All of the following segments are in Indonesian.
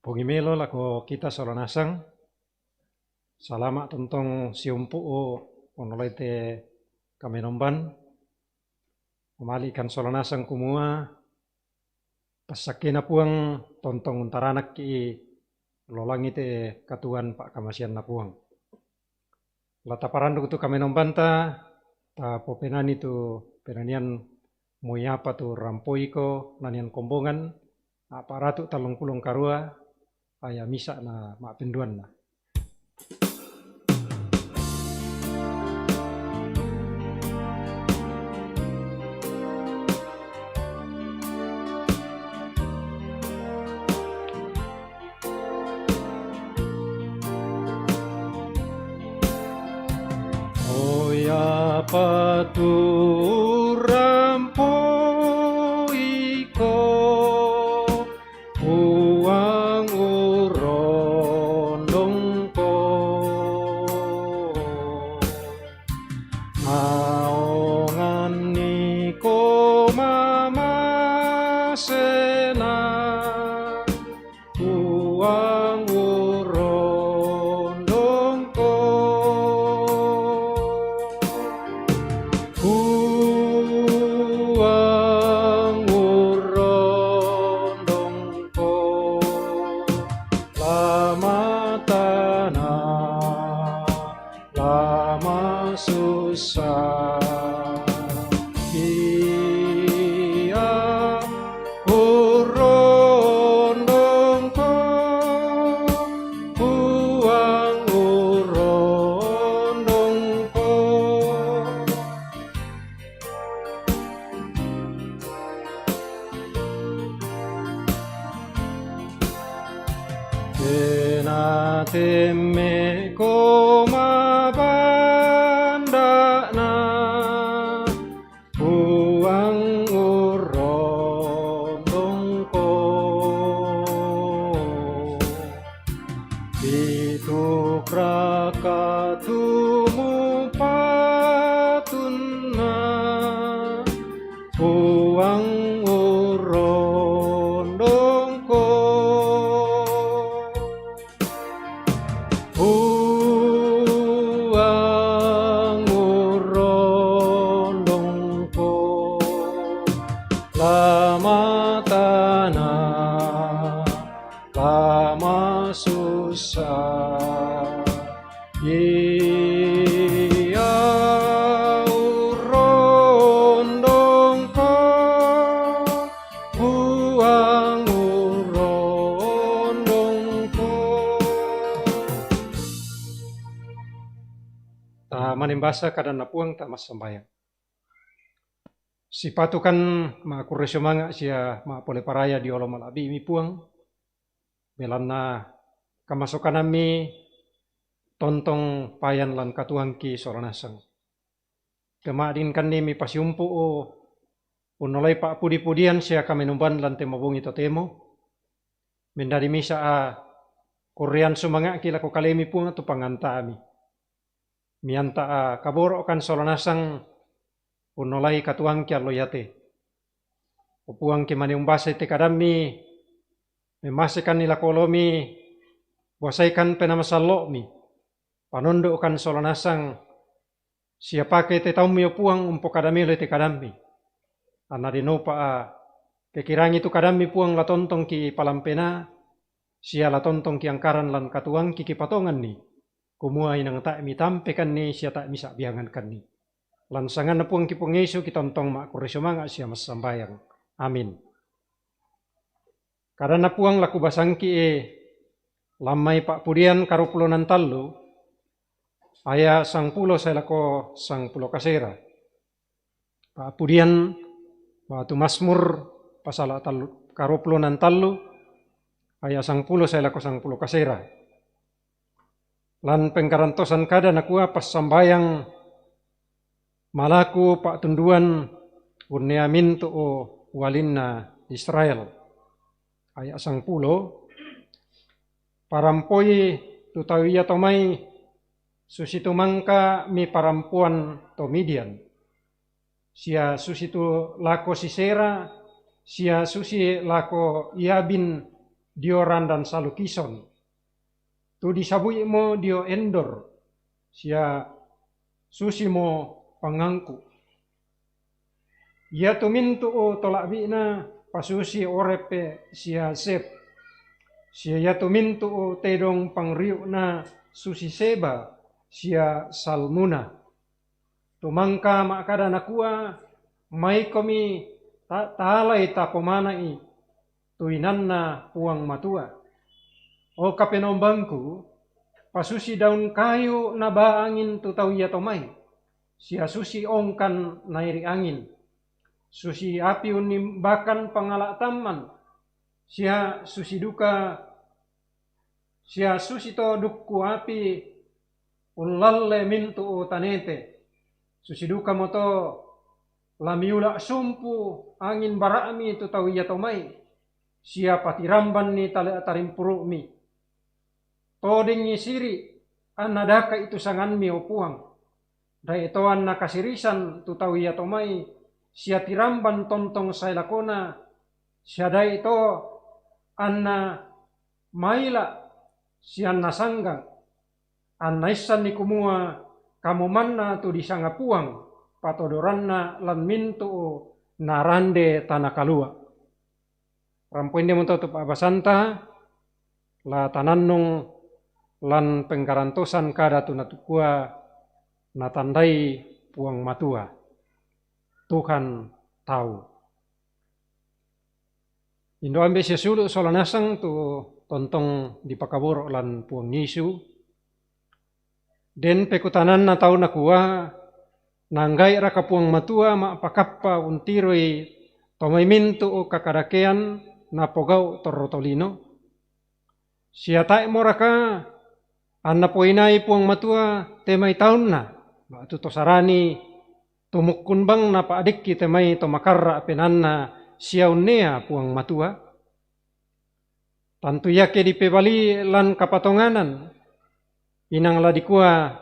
Pongimelo lako kita solanasang, salama tontong siumpu o onolete kamenomban, umalikan solanasang kumua, pasakina puang tontong untaranak ki lolangi te katuan pak kamasian na puang. Lata parandu tu kamenomban ta popenani tu penanian moyapa tu rampoiko nanian kombongan, aparatu talong kulong karua, aya misa na mak penduan na. Oya patu rampoiko uang urondongko maongan niko mama sena uang urondongko uang urondongko lama tanah lama susah ia urondongko uang urondongko Tena temme koma bandana uang urondongko itu krakatumu patunna uang urondongko uang urondongko lama tanah lama susah ia urondongko uang urondongko ta manembasa kadang napuang tak mas sembayang. Si patukan ma kuresyo manga sia ma pole paraya di olo malabi mi puang. Belanna kamasukan nami tontong payan lan katuang ki soranasang. Kemadin kan mi pasiumpu o unolai pak pudi-pudian sia kamenumban lan temabungi totemo. Mendari misa a korean sumanga ki lako kalemi puang tu pangantami. Mianta a kaboro kan soranasang unolai katuang ki aloyate. Upuang ki mani umbasa te kadami memasekan nila kolomi wasaikan penamasalo mi panondo kan solanasang siapa ke te taumi upuang umpo kadami le te kadami anadino pa a kekirangi tu kadami puang la tontong ki palampena sia la tontong ki angkaran lan katuang ki patongan ni kumua inang tak mi tampekan ni sia tak misa biangan kan ni lansangan na puang ki pungesu ki tontong mak kuresyo manga sia mas sambayang amin. Karena puang laku basangki lamai pak pudian karupulonan tallu aya sang pulo saya lako sang pulo kasera. Pak pudian waktu Mazmur pasal tallu karupulonan tallu aya sang pulo saya lako sang pulo kasera. Lan pengkarantosan kada nakua pas sambayang malaku pak tunduan urneamin tu o walinna Israel. Ayat sang pulo parampoi tutawiya tomai susitu mangka mi parampuan tomidian sia susitu lako Sisera sia susi lako Iabin dio randan salukison. Tu disabui mo dio endor, sia susi mo pangangku. Ia tu mintu o tolak bina pasusi orepe sia sep. Sia ia tu mintu o tedong pangriuk na susi seba sia salmuna. Tumangka makada nakua mai komi talai ta pomanai tuinanna puang matua. O kapenombangku, pasusi daun kayu na ba angin tu tau ia tomai. Sia susi ongkan nairi angin. Susi api unimbakan pangalak taman. Sia susi duka. Sia susi to dukku api ulalle mintu o tanete. Susi duka moto lamiulak sumpu angin barami tu tau ia tomai. Sia patiramban ni tale atarimpuruk mi. Toding siri anadaka itu sangan mi opuang. Dai toan nakasirisan tu tau ia tomai. Sia tiramban tontong sai lakona. Sia dai to anna maila sia nasanggang. Anna isan ni kumua kamu manna tu disanga puang. Patodoranna lan mintu narande tanah kalua. Rampoin dia mentutup abasanta la tanannung lan pengkarantosan kada tunatukua natandai puang matua. Tuhan tahu. Indo ambe sesulu solanasang tu tontong di pakabor lan puang Yesu. Den pekutanan na tau nakua nanggai raka puang matua ma pakappa untiroi tomai mintu o kakadakean na pogau torrotolino. Siatai moraka anna poinai puang matua temai taun na. Batu tosarani tumukun bang na paadikki temai tomakarra penanna siaunea puang matua. Tantu yake di pebali lan kapatonganan. Inang ladikua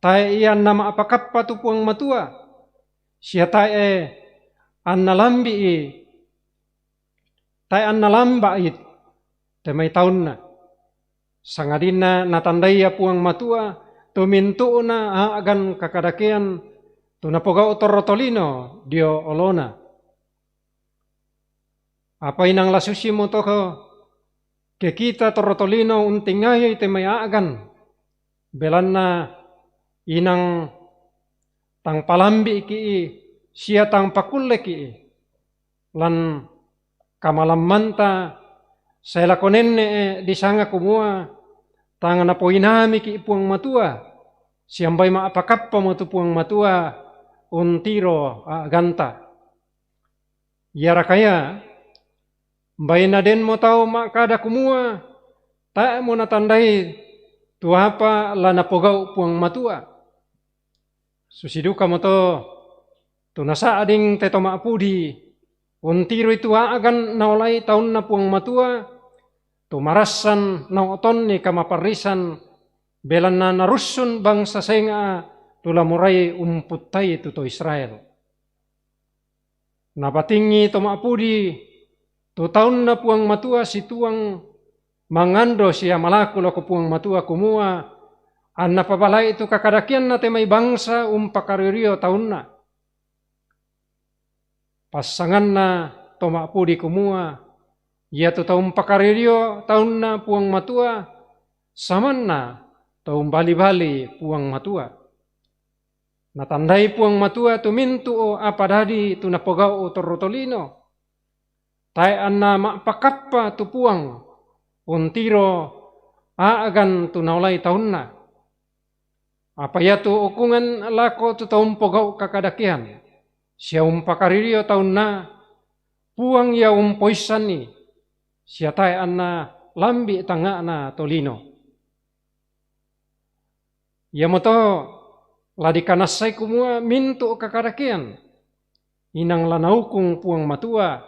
tae ian nama apakappa tu puang matua. Siatai anna lambi i. Tae anna lamba it temai taun na. Sangadina natandaya puang matua tumintu na agan kakadakean tunapogau torrotolino dio olona. Apa inang lasusi mo toko ke kita torrotolino untingaya ite may agan belanna inang tang palambi iki sia tang pakulle ki lan kamalamanta saya lakonenne disanga kumua tangan na poinami ki puang matua siambay maapakappa mo tu puang matua untiro ganta yara kaya mbay na den mo tau makada kumua ta mo natandai tu apa la napogau puang matua susiduka mo to tunasa ading teto maapudi untiro itu agan naulai taun na puang matua tumarasan na oton ni kamaparisan belan na narusun bangsa senga tulamurai umputai tuto Israel. Napatingi tomapudi tu taun na puang matua si tuang mangando siya malaku lako puang matua kumua an napabalay itu kakadakian na temay bangsa umpakaririo taun na. Pasangan na tomapudi kumua ia tu taum pakaririo taun na puang matua saman na taum bali-bali puang matua. Natandai puang matua tu mintu o apa dadi tu napogau o torrotolino. Tai anna makpakappa tu puang untiro aagan tu naulai taun na. Apa ya tu ukungan lako tu taum pogau kakadakian. Siya pakaririo taun na puang ya poisani. Siya tay anna lambi tanga na tolino. Ya moto ladikanasay kumua mintu kakadakian. Inang lanaukung puang matua.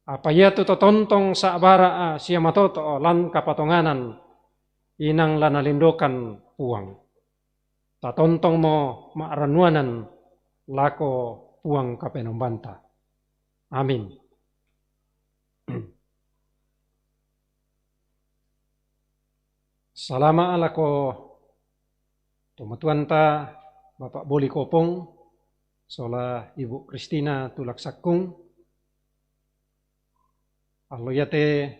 Apa ya tu totontong sa abara siya matoto lan kapatonganan. Inang lanalindokan puang. Tatontong mo maaranuanan lako puang kapenombanta. Amin. Salama ala ko tumatuan ta Bapak Boli Kopong, sola Ibu Kristina Tulak Sakung, allo yate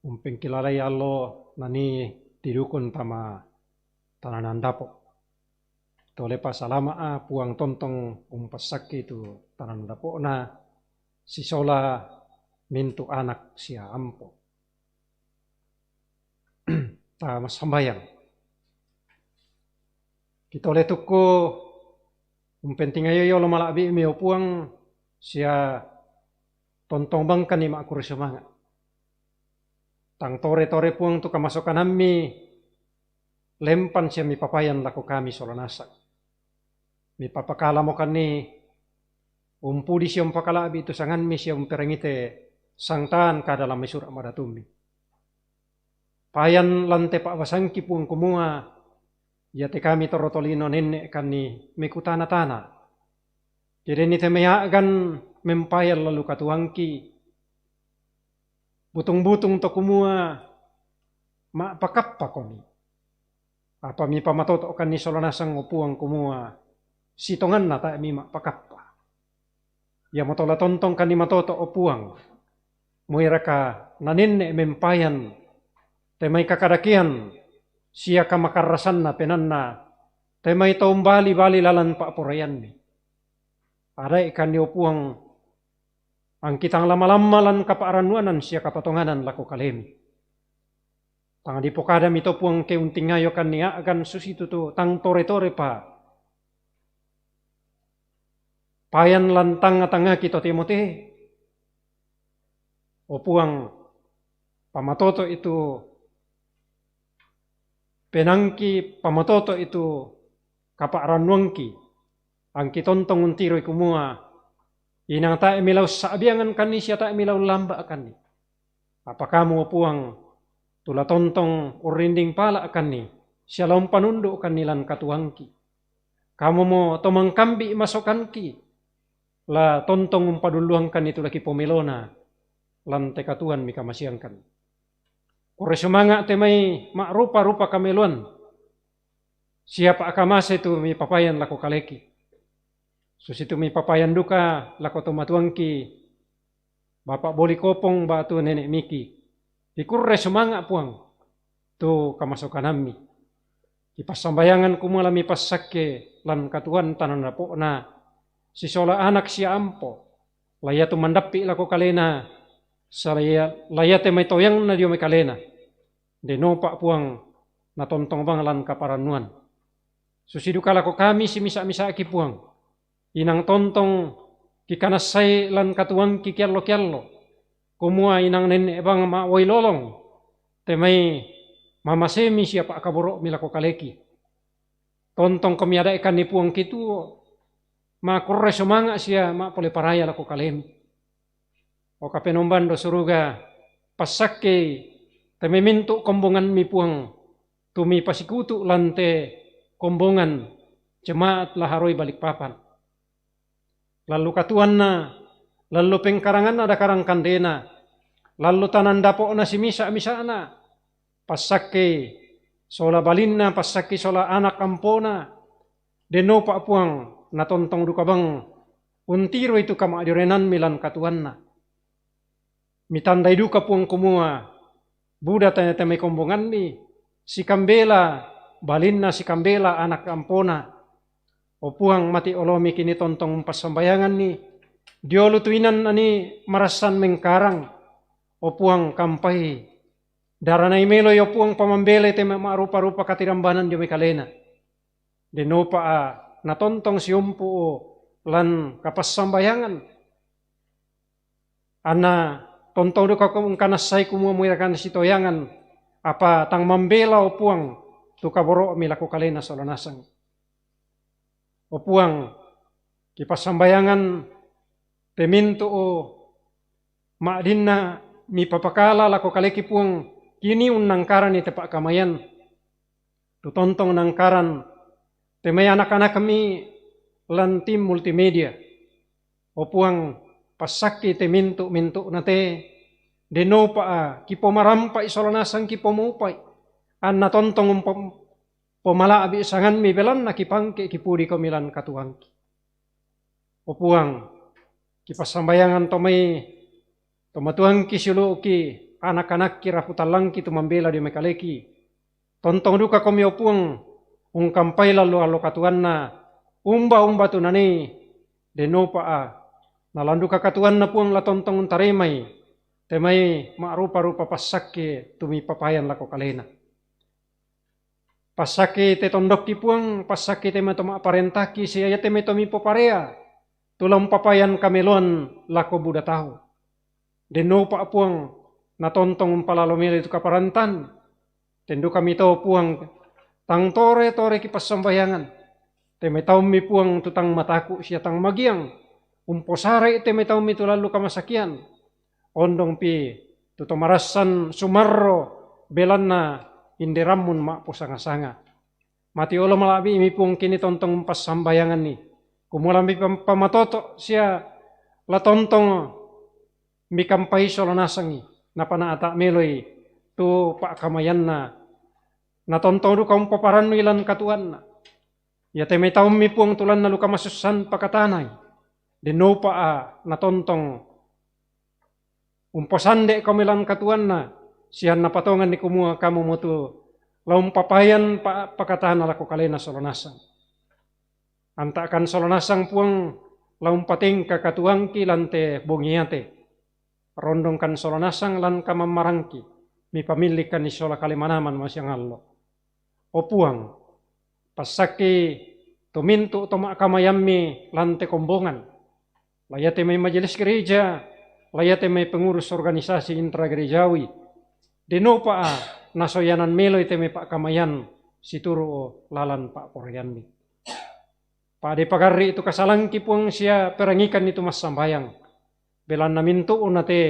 umpeng kilalay allo nani tidukun tama tananan dapo. Tole pa salama puang tontong umpasaki tu tananan dapo na si sola mintu anak sia ampo. Ta masambayang. Kita oleh tuku umpenting ayo yo lo malabi mi puang sia tontong bangkan ni mak semangat. Tang tore puang tu kemasukan kami lempan sia mi papayan laku kami solanasa. Mi papakala mo kani umpudi sia umpakalabi tu sangan mi sia umperengite sangtan ka dalam misur amadatumi. Payan lante pak wasangki puang kumua, yate kami torotolino nenek kani mekutana tana. Jadi ni temeyagan mempayal lalu katuangki, butung-butung to kumua, mak pakappa koni. Apa mi pamatoto kani solanasang upuang kumua, sitongan na ta mi mak pakappa. Ya motola tontong kani matoto upuang, muiraka nanenne mempayan, temay kakadakian, siya kamakarasan na penanna, temay taumbali lalan pa porayan ni. Aray ikan upuang, ang kitang lama-lamalan kapaaranuanan siya kapatonganan lako kalemi. Tang di pokadam ito puang keuntingayo kan niya agan susitu tu tang tore-tore pa. Payan lantang atanga kito Timote. O puang pamatoto itu penangki pamatoto itu kapaaranuangki ang kitontong untiroy kumua inang tae milaw saabiangan kani siya tae milaw lamba kani. Apa kamu puang tula tontong urinding pala kani siya laong panundo kanilan katuangki. Kamu mo tomangkambi masokanki la tontong umpaduluang kani tulaki pomilona lan tekatuan mika masiangkan. Kore semanga temay makrupa-rupa kameluan. Siapa akamasa itu mi papayan lako kaleki. Susitu mi papayan duka lako tomatuangki. Bapak Boli Kopong batu nenek Miki. Dikurre semanga puang. Tu kamasukan kami. Kipas sambayangan kumula mi pasake lan katuan tanan rapo na. Si sola anak siya ampo. Layatu mandapi lako kalena. Layate may toyang na diyo may kalena. Deno pak puang natontong banglan kaparanuan. Susidukala ko kami si misa-misa aki puang. Inang tontong kikanasay lan katuang kikialo-kialo. Kumua inang nenek bang maaway lolong. Temay mamasemi siya pak kaburo milako kaleki. Tontong kamiada ikan ni puang kitu. Makurre semanga siya mapole paraya lako kalemi. O kapenomban do suruga pasake tememintu kombongan mi puang tumi pasikutu lante kombongan jemaat laharoi balik papan. Lalu katuan na, lalu pengkarangan ada karang kandena, lalu tanan dapo na si misa na, pasake sola balinna, pasake sola anak ampona, deno pa puang natontong duka bang untiro itu kama adirenan milan katuan na. Mitandai duka puang kumua, Buddha tanya may kombongan ni, si Kambela, balinna si Kambela anak ampona, o puang mati olomi kini tontong pasambayangan ni, diolo tuinan ani marasan mengkarang, o puang kampai, daranay melo yo puang pamambele te marupa-rupa katirambanan di may kalena. Denopa natontong si umpo lan kapasambayangan, ana tontong do kung kanasay kumumuirakan si toyangan apa tang mambela o puang tu kaboro milako kalena sa lanasang. O puang kipasambayangan peminto o maadinna mi papakala lako kaleki puang kini unangkaran ni tepak kamayan. Tu tontong nangkaran temay anak-anak kami lan tim multimedia. O puang pasaki te mintu nate Deno pa kipo marampa isolanasang kipo maupay. An natontong pemala abi sangan mi belan na kipangke kipudi komilan katuangki. Opuang kipasambayangan tomay tomatuangki siluki anak-anak kira putalangki tumambela di mekaleki. Tontong duka komi opuang ungkampay lalu alo katuan na umba tunani deno pa nalanduka katuan na puang latontong untaremay temay maarupa-rupa pasake tumi papayan lako kalena. Pasake te tondok puang, pasake te matoma parentaki siya te metomi poparea. Tulang papayan kamelon lako buda tahu. Deno pa puang natontong palalomili itu kaparantan. Tendu kami tahu puang tang tore kipas sambayangan. Te metau mi puang tutang mataku siya tang magiang. Umposare te metau mi tu lalu kamasakian. Ondong pi tutomarasan sumarro belanna indiramun mak posanga-sanga. Mati olo malabi imi pung kini tontong pas sambayangan ni. Kumulambi pamatoto siya la tontong mi kampai solonasangi. Napana ata meloy tu pak kamayan na tontong du kaum paparan ilan katuan na. Ya teme taum mi pung tulan na luka masusan pakatanay. Deno pa na tontong umposande kamilan katuan na. Siyan na patongan ni kumua kamu mutu laum papayan pakatahan ala ko kalena solonasang. Antakan solonasang puang laum pating kakatuangki lante bongiate. Rondong kan solonasang lan kamamarangki. Mi pamilikan ni sola kalimanaman masyang allo. O puang pasaki tumintu tomak kamayami lante kombongan. Layate may majelis gereja, layate may pengurus organisasi intragerejawi. Deno pa nasoyanan melo ite may pakamayan situro lalan pak poryan mi. Pade pagari itu kasalangki puang siya perangikan itu mas sambayang. Belan namintu unate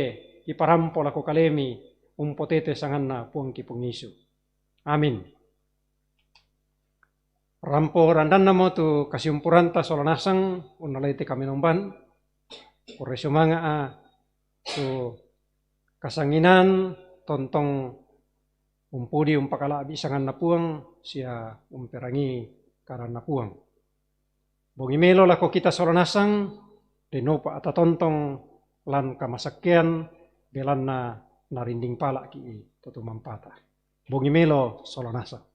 iparampo lako kalemi umpotete sangan na puang kipung isu. Amin. Rampo randan namo tu kasiumpuranta solanasang unalay te kami nomban. Koresumanga tu kasanginan tontong umpudi umpakala bisangan na puang siya umperangi karana puang. Bongi melo lako kita solanasang deno pa atatontong lan kamasakyan belan na narinding pala ki tutumampata. Bongi melo solanasang.